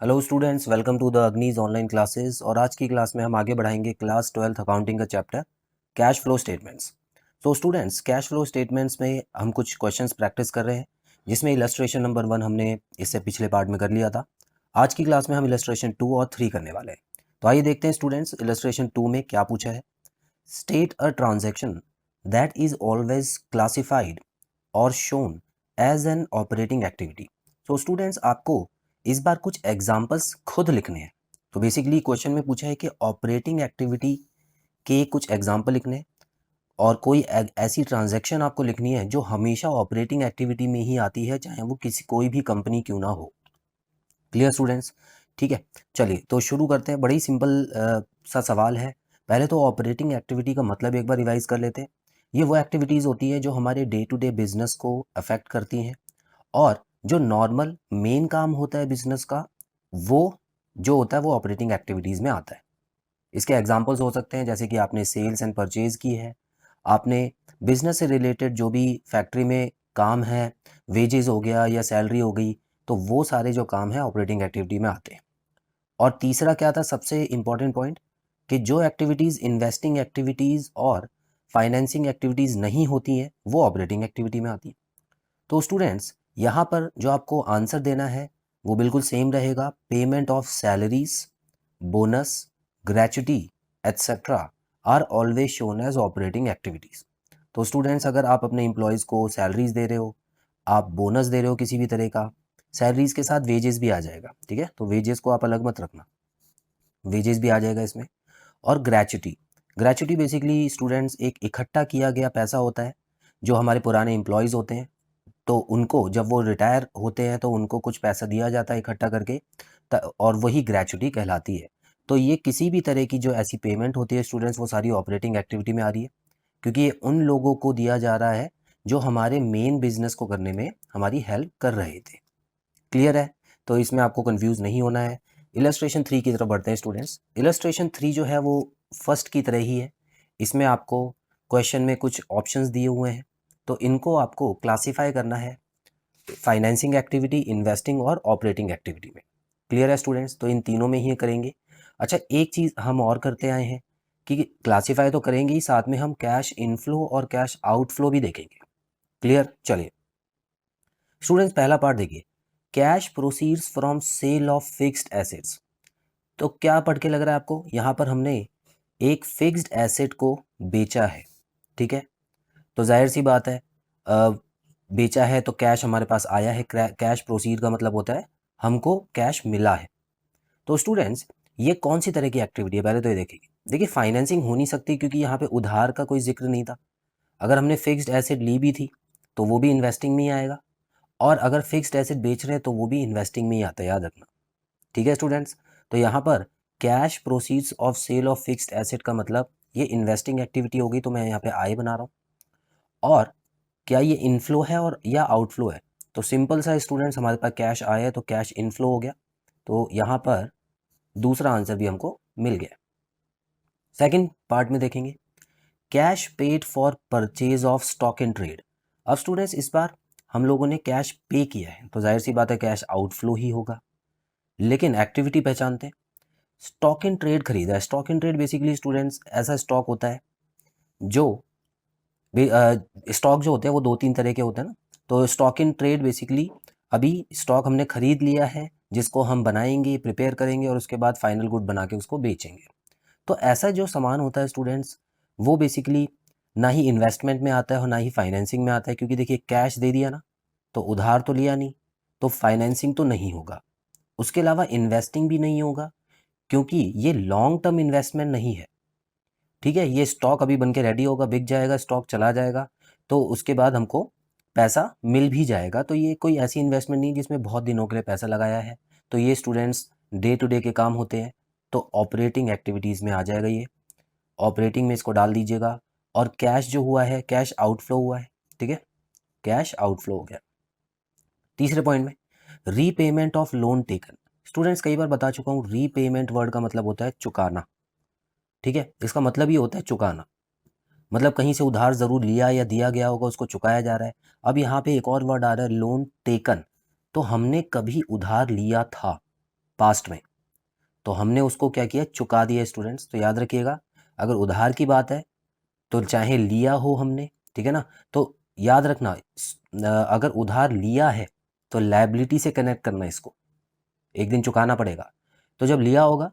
Hello students, welcome to the Agni's online classes. और आज की क्लास में हम आगे बढ़ाएंगे क्लास 12th अकाउंटिंग का चैप्टर कैश फ्लो स्टेटमेंट्स। तो स्टूडेंट्स, कैश फ्लो स्टेटमेंट्स में हम कुछ क्वेश्चंस प्रैक्टिस कर रहे हैं, जिसमें इलस्ट्रेशन नंबर 1 हमने इससे पिछले पार्ट में कर लिया था। आज की क्लास में हम इलस्ट्रेशन 2 और 3 करने वाले हैं। तो आइए देखते हैं स्टूडेंट्स, इलस्ट्रेशन 2 में क्या पूछा है। State a transaction that is always classified और shown as an operating activity. तो स्टूडेंट्स, आपको इस बार कुछ एग्जांपल्स खुद लिखने हैं। तो बेसिकली क्वेश्चन में पूछा है कि ऑपरेटिंग एक्टिविटी के कुछ एग्जांपल लिखने हैं और कोई ऐसी ट्रांजैक्शन आपको लिखनी है जो हमेशा ऑपरेटिंग एक्टिविटी में ही आती है, चाहे वो कोई भी कंपनी क्यों ना हो। Clear students? ठीक है, चलिए तो शुरू करते हैं। बड़ी सिंपल सा सवाल है। पहले तो ऑपरेटिंग एक्टिविटी का मतलब एक बार रिवाइज कर लेते हैं। ये वो एक्टिविटीज़ होती है जो हमारे डे टू डे बिजनेस को अफेक्ट करती हैं, और जो नॉर्मल मेन काम होता है बिजनेस का, वो जो होता है वो ऑपरेटिंग एक्टिविटीज़ में आता है। इसके एग्जांपल्स हो सकते हैं जैसे कि आपने सेल्स एंड परचेज की है, आपने बिजनेस से रिलेटेड जो भी फैक्ट्री में काम है, वेजेस हो गया या सैलरी हो गई, तो वो सारे जो काम है ऑपरेटिंग एक्टिविटी में आते हैं। और तीसरा क्या था सबसे इम्पॉर्टेंट पॉइंट, कि जो एक्टिविटीज़ इन्वेस्टिंग एक्टिविटीज़ और फाइनेंसिंग एक्टिविटीज़ नहीं होती हैं वो ऑपरेटिंग एक्टिविटी में आती है। तो स्टूडेंट्स, यहाँ पर जो आपको आंसर देना है वो बिल्कुल सेम रहेगा। Payment of salaries, bonus, gratuity etcetera are always shown as operating activities. तो स्टूडेंट्स, अगर आप अपने एम्प्लॉयज़ को सैलरीज दे रहे हो, आप बोनस दे रहे हो किसी भी तरह का, सैलरीज के साथ वेजेस भी आ जाएगा, ठीक है, तो वेजेस को आप अलग मत रखना, वेजेस भी आ जाएगा इसमें। और ग्रेचुटी, ग्रेचुटी बेसिकली स्टूडेंट्स एक इकट्ठा किया गया पैसा होता है जो हमारे पुराने एम्प्लॉयज़ होते हैं, तो उनको जब वो रिटायर होते हैं तो उनको कुछ पैसा दिया जाता है इकट्ठा करके, और वही ग्रेचुटी कहलाती है। तो ये किसी भी तरह की जो ऐसी पेमेंट होती है स्टूडेंट्स, वो सारी ऑपरेटिंग एक्टिविटी में आ रही है, क्योंकि ये उन लोगों को दिया जा रहा है जो हमारे मेन बिजनेस को करने में हमारी हेल्प कर रहे थे। क्लियर है? तो इसमें आपको कंफ्यूज नहीं होना है। इलस्ट्रेशन 3 की तरफ बढ़ते हैं स्टूडेंट्स। इलस्ट्रेशन 3 जो है वो फर्स्ट की तरह ही है। इसमें आपको क्वेश्चन में कुछ ऑप्शंस दिए हुए हैं, तो इनको आपको क्लासिफाई करना है फाइनेंसिंग एक्टिविटी, इन्वेस्टिंग और ऑपरेटिंग एक्टिविटी में। क्लियर है स्टूडेंट्स? तो इन तीनों में ही करेंगे। अच्छा, एक चीज़ हम और करते आए हैं कि क्लासिफाई तो करेंगे ही, साथ में हम कैश इनफ्लो और कैश आउटफ्लो भी देखेंगे। क्लियर? चलिए स्टूडेंट्स, पहला पार्ट देखिए, cash proceeds from sale of fixed assets. तो क्या पढ़ के लग रहा है आपको? यहाँ पर हमने एक फिक्स्ड एसेट को बेचा है, ठीक है, तो जाहिर सी बात है, अ, बेचा है तो कैश हमारे पास आया है। कैश प्रोसीड का मतलब होता है हमको कैश मिला है। तो स्टूडेंट्स, ये कौन सी तरह की एक्टिविटी है, पहले तो ये देखिए। देखिए, फाइनेंसिंग हो नहीं सकती क्योंकि यहाँ पे उधार का कोई जिक्र नहीं था। अगर हमने फिक्स्ड एसेट ली भी थी तो वो भी इन्वेस्टिंग में ही आएगा, और अगर फिक्स्ड एसेट बेच रहे हैं तो वो भी इन्वेस्टिंग में ही आता है, याद रखना। ठीक है स्टूडेंट्स? तो यहाँ पर cash proceeds of sale of fixed asset का मतलब ये इन्वेस्टिंग एक्टिविटी होगी, तो मैं यहाँ पे आई बना रहा हूँ। और क्या ये इनफ्लो है और या आउटफ्लो है? तो सिंपल सा स्टूडेंट्स, हमारे पास कैश आया है तो कैश इनफ्लो हो गया, तो यहाँ पर दूसरा आंसर भी हमको मिल गया। सेकंड पार्ट में देखेंगे, cash paid for purchase of stock in trade. अब स्टूडेंट्स, इस बार हम लोगों ने कैश पे किया है, तो जाहिर सी बात है कैश आउटफ्लो ही होगा। लेकिन एक्टिविटी पहचानते हैं, स्टॉक इन ट्रेड खरीदा है। Stock in trade basically students ऐसा स्टॉक होता है जो स्टॉक जो होते हैं वो दो तीन तरह के होते हैं ना। तो स्टॉक इन ट्रेड बेसिकली अभी स्टॉक हमने खरीद लिया है, जिसको हम बनाएंगे, प्रिपेयर करेंगे और उसके बाद फाइनल गुड बना के उसको बेचेंगे। तो ऐसा जो सामान होता है स्टूडेंट्स, वो बेसिकली ना ही इन्वेस्टमेंट में आता है और ना ही फाइनेंसिंग में आता है, क्योंकि देखिए कैश दे दिया ना, तो उधार तो लिया नहीं, तो फाइनेंसिंग तो नहीं होगा, उसके अलावा इन्वेस्टिंग भी नहीं होगा, क्योंकि ये लॉन्ग टर्म इन्वेस्टमेंट नहीं है। ठीक है, ये स्टॉक अभी बन के रेडी होगा, बिक जाएगा, स्टॉक चला जाएगा, तो उसके बाद हमको पैसा मिल भी जाएगा। तो ये कोई ऐसी इन्वेस्टमेंट नहीं जिसमें बहुत दिनों के लिए पैसा लगाया है। तो ये स्टूडेंट्स डे टू डे के काम होते हैं, तो ऑपरेटिंग एक्टिविटीज़ में आ जाएगा ये। ऑपरेटिंग में इसको डाल दीजिएगा। और कैश जो हुआ है, कैश आउटफ्लो हुआ है, ठीक है, कैश आउटफ्लो हो गया। तीसरे पॉइंट में, repayment of loan taken. Students, कई बार बता चुका हूँ, रीपेमेंट वर्ड का मतलब होता है चुकाना, ठीक है, इसका मतलब ही होता है चुकाना। मतलब कहीं से उधार ज़रूर लिया या दिया गया होगा, उसको चुकाया जा रहा है। अब यहाँ पे एक और वर्ड आ रहा है, लोन टेकन, तो हमने कभी उधार लिया था, पास्ट में, तो हमने उसको क्या किया, चुका दिया स्टूडेंट्स। तो याद रखिएगा, अगर उधार की बात है तो चाहे लिया हो हमने, ठीक है ना, तो याद रखना अगर उधार लिया है तो लायबिलिटी से कनेक्ट करना इसको, एक दिन चुकाना पड़ेगा। तो जब लिया होगा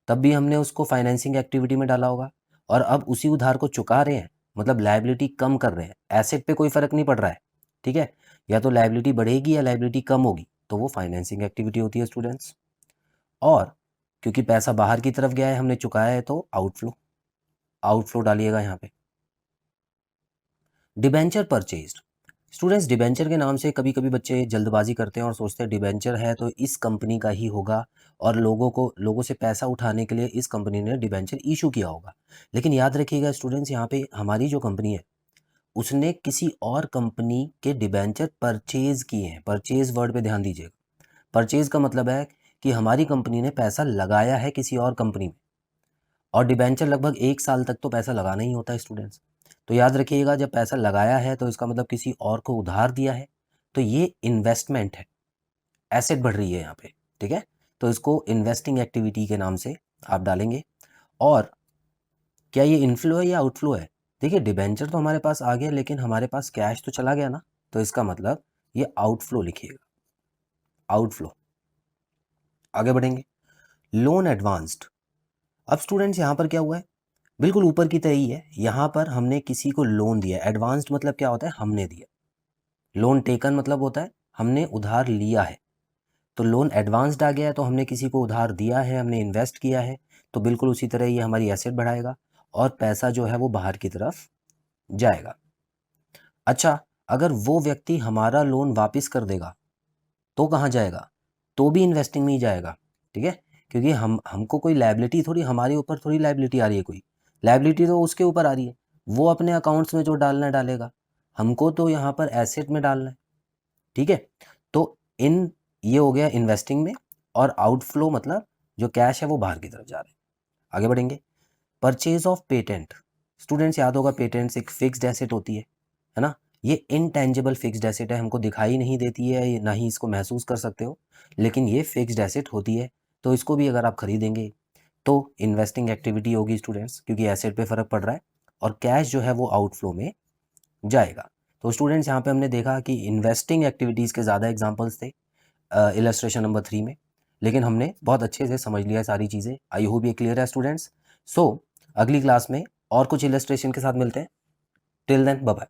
तब भी हमने उसको फाइनेंसिंग एक्टिविटी में डाला होगा, और अब उसी उधार को चुका रहे हैं, मतलब लायबिलिटी कम कर रहे हैं, एसेट पे कोई फ़र्क नहीं पड़ रहा है, ठीक है, या तो लायबिलिटी बढ़ेगी या लायबिलिटी कम होगी, तो वो फाइनेंसिंग एक्टिविटी होती है स्टूडेंट्स। और क्योंकि पैसा बाहर की तरफ गया है, हमने चुकाया है, तो आउटफ्लो, आउटफ्लो डालिएगा यहाँ पे। डिबेंचर परचेज्ड, स्टूडेंट्स डिबेंचर के नाम से कभी कभी बच्चे जल्दबाजी करते हैं और सोचते हैं डिबेंचर है तो इस कंपनी का ही होगा, और लोगों से पैसा उठाने के लिए इस कंपनी ने डिबेंचर इशू किया होगा। लेकिन याद रखिएगा स्टूडेंट्स, यहाँ पे हमारी जो कंपनी है उसने किसी और कंपनी के डिबेंचर परचेज किए हैं। परचेज वर्ड पे ध्यान दीजिएगा। परचेज का मतलब है कि हमारी कंपनी ने पैसा लगाया है किसी और कंपनी में, और डिबेंचर लगभग 1 साल तक तो पैसा लगाना ही होता है स्टूडेंट्स। तो याद रखिएगा, जब पैसा लगाया है तो इसका मतलब किसी और को उधार दिया है, तो ये इन्वेस्टमेंट है, एसेट बढ़ रही है यहाँ पे, ठीक है। तो इसको इन्वेस्टिंग एक्टिविटी के नाम से आप डालेंगे। और क्या ये इनफ्लो है या आउटफ्लो है? देखिए डिबेंचर तो हमारे पास आ गया, लेकिन हमारे पास कैश तो चला गया ना, तो इसका मतलब ये आउटफ्लो लिखिएगा, आउटफ्लो। आगे बढ़ेंगे, लोन एडवांस्ड। अब स्टूडेंट्स यहाँ पर क्या हुआ है, बिल्कुल ऊपर की तरह ही है, यहाँ पर हमने किसी को लोन दिया। एडवांस्ड मतलब क्या होता है, हमने दिया। लोन टेकन मतलब होता है हमने उधार लिया है। तो लोन एडवांस्ड आ गया है तो हमने किसी को उधार दिया है, हमने इन्वेस्ट किया है, तो बिल्कुल उसी तरह ये हमारी एसेट बढ़ाएगा और पैसा जो है वो बाहर की तरफ जाएगा। अच्छा, अगर वो व्यक्ति हमारा लोन वापस कर देगा तो कहाँ जाएगा, तो भी इन्वेस्टिंग में ही जाएगा, ठीक है। क्योंकि हमको कोई लायबिलिटी थोड़ी, हमारे ऊपर थोड़ी लायबिलिटी आ रही है, कोई लायबिलिटी तो उसके ऊपर आ रही है, वो अपने अकाउंट्स में जो डालना है डालेगा, हमको तो यहाँ पर एसेट में डालना है, ठीक है। तो ये हो गया इन्वेस्टिंग में, और आउटफ्लो मतलब जो कैश है वो बाहर की तरफ जा रहा है। आगे बढ़ेंगे, परचेज ऑफ पेटेंट। स्टूडेंट्स याद होगा, पेटेंट्स एक फिक्स्ड एसेट होती है ना। ये इनटेंजिबल फिक्स्ड एसेट है, हमको दिखाई नहीं देती है, ना ही इसको महसूस कर सकते हो, लेकिन ये फिक्स्ड एसेट होती है। तो इसको भी अगर आप खरीदेंगे तो इन्वेस्टिंग एक्टिविटी होगी स्टूडेंट्स, क्योंकि एसेट पे फ़र्क पड़ रहा है, और कैश जो है वो आउटफ्लो में जाएगा। तो स्टूडेंट्स यहाँ पे हमने देखा कि इन्वेस्टिंग एक्टिविटीज़ के ज़्यादा एग्जांपल्स थे इलस्ट्रेशन नंबर 3 में, लेकिन हमने बहुत अच्छे से समझ लिया है सारी चीज़ें। आई होप ये क्लियर है स्टूडेंट्स। सो अगली क्लास में और कुछ इलस्ट्रेशन के साथ मिलते हैं। Till then bye bye.